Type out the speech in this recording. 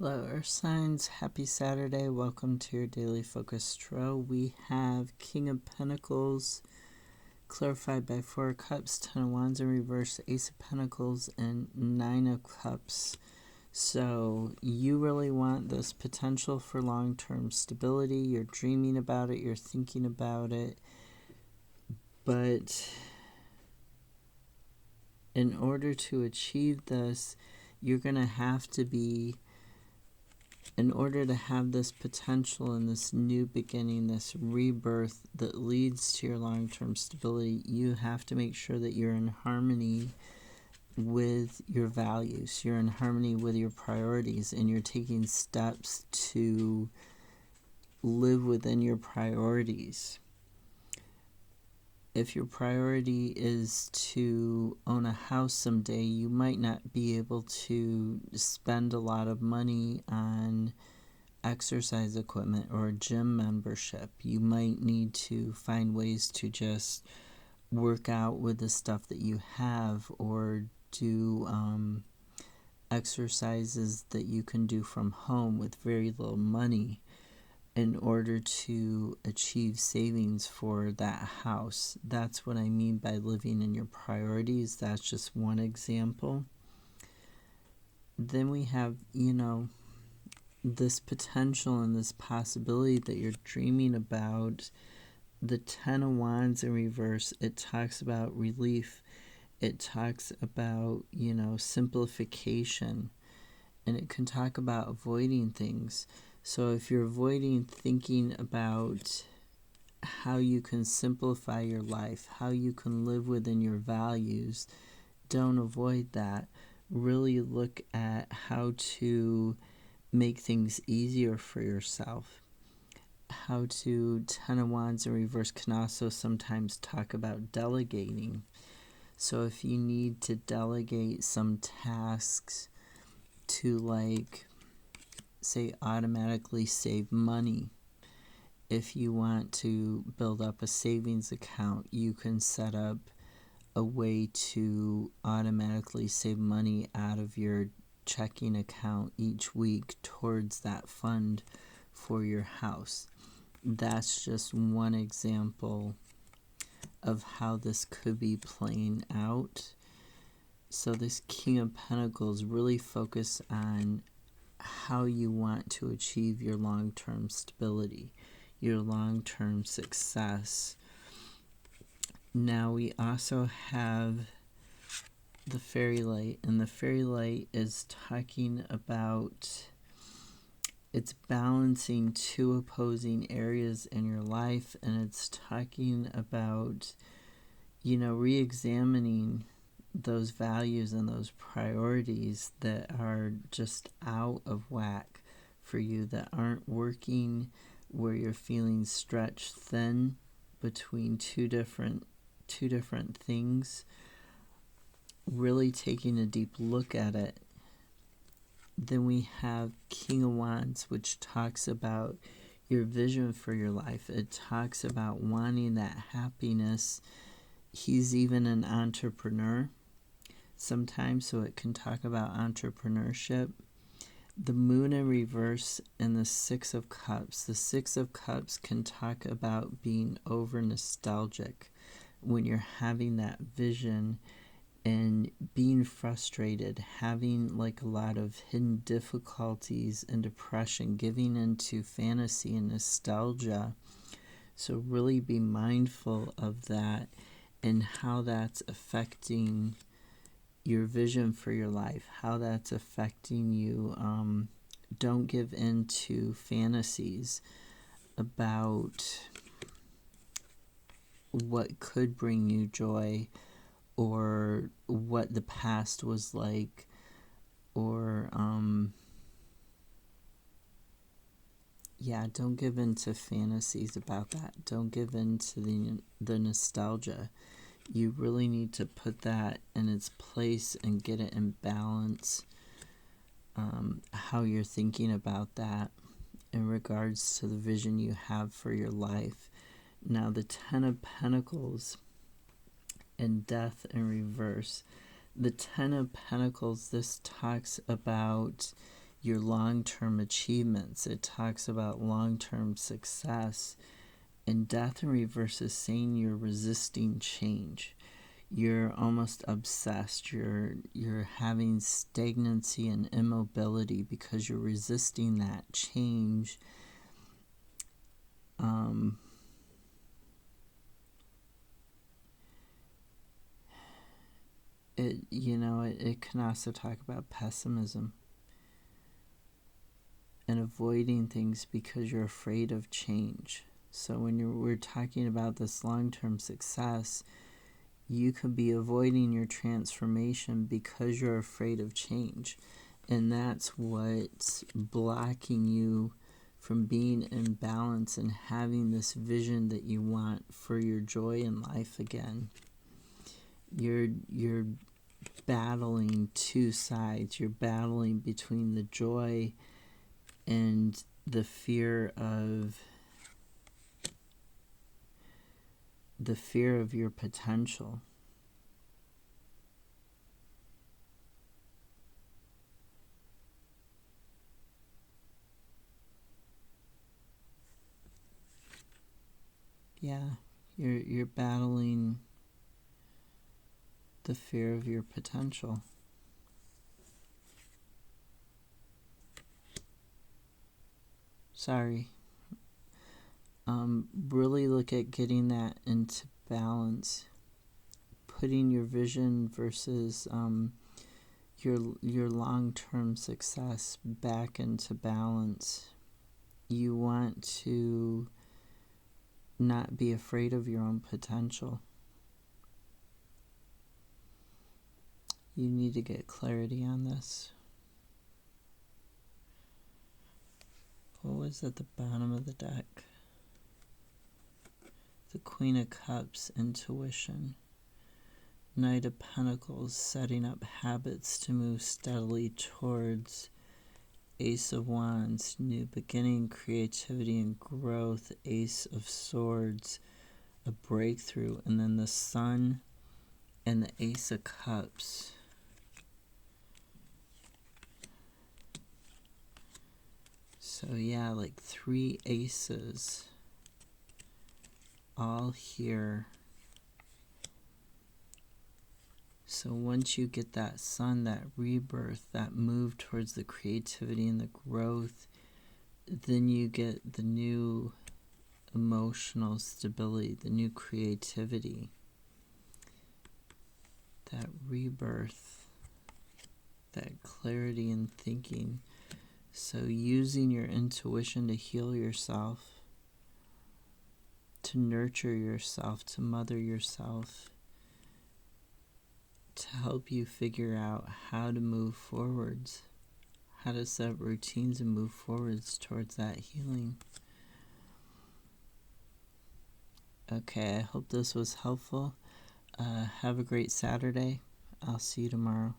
Hello, Earth Signs. Happy Saturday. Welcome to your Daily Focus Tarot. We have King of Pentacles clarified by Four of Cups, Ten of Wands in reverse, Ace of Pentacles, and Nine of Cups. So you really want this potential for long-term stability. You're dreaming about it. You're thinking about it. But in order to achieve this, you're going to have to be, in order to have this potential and this new beginning, this rebirth that leads to your long-term stability, you have to make sure that you're in harmony with your values, you're in harmony with your priorities, and you're taking steps to live within your priorities. If your priority is to own a house someday, you might not be able to spend a lot of money on exercise equipment or a gym membership. You might need to find ways to just work out with the stuff that you have, or do exercises that you can do from home with very little money in order to achieve savings for that house. That's what I mean by living in your priorities. That's just one example. Then we have, this potential and this possibility that you're dreaming about. The Ten of Wands in reverse, it talks about relief. It talks about, simplification. And it can talk about avoiding things. So if you're avoiding thinking about how you can simplify your life, how you can live within your values, don't avoid that. Really look at how to make things easier for yourself. How to, Ten of Wands in reverse can also sometimes talk about delegating. So if you need to delegate some tasks to, say, automatically save money, if you want to build up a savings account, you can set up a way to automatically save money out of your checking account each week towards that fund for your house. That's just one example of how this could be playing out. So this King of Pentacles really focus on how you want to achieve your long-term stability, your long-term success. Now we also have the Fairy Light, and the Fairy Light is talking about, it's balancing two opposing areas in your life, and it's talking about, re-examining those values and those priorities that are just out of whack for you, that aren't working, where you're feeling stretched thin between two different things. Really taking a deep look at it. Then we have King of Wands, which talks about your vision for your life. It talks about wanting that happiness. He's even an entrepreneur sometimes, so it can talk about entrepreneurship. The Moon in reverse and the Six of Cups. The Six of Cups can talk about being over nostalgic when you're having that vision and being frustrated, having a lot of hidden difficulties and depression, giving into fantasy and nostalgia. So really be mindful of that and how that's affecting your vision for your life, how that's affecting you. Don't give in to fantasies about what could bring you joy, or what the past was like, or don't give in to fantasies about that. Don't give in to the nostalgia. You really need to put that in its place and get it in balance. How you're thinking about that in regards to the vision you have for your life. Now the Ten of Pentacles and Death in reverse. The Ten of Pentacles, this talks about, your long-term achievements. It talks about long-term success. And death in reverse is saying you're resisting change. You're almost obsessed. You're having stagnancy and immobility because you're resisting that change. It can also talk about pessimism and avoiding things because you're afraid of change. So when we're talking about this long-term success, you could be avoiding your transformation because you're afraid of change. And that's what's blocking you from being in balance and having this vision that you want for your joy in life again. You're battling two sides. You're battling between the joy and the fear of your potential. Yeah, you're battling the fear of your potential. Sorry. Really look at getting that into balance. Putting your vision versus your long-term success back into balance. You want to not be afraid of your own potential. You need to get clarity on this. What was at the bottom of the deck? The Queen of Cups, intuition. Knight of Pentacles, setting up habits to move steadily towards. Ace of Wands, new beginning, creativity and growth. Ace of Swords, a breakthrough. And then the Sun and the Ace of Cups. So yeah, like 3 aces all here. So once you get that Sun, that rebirth, that move towards the creativity and the growth, then you get the new emotional stability, the new creativity, that rebirth, that clarity in thinking. So using your intuition to heal yourself, to nurture yourself, to mother yourself, to help you figure out how to move forwards, how to set routines and move forwards towards that healing. Okay, I hope this was helpful. Have a great Saturday. I'll see you tomorrow.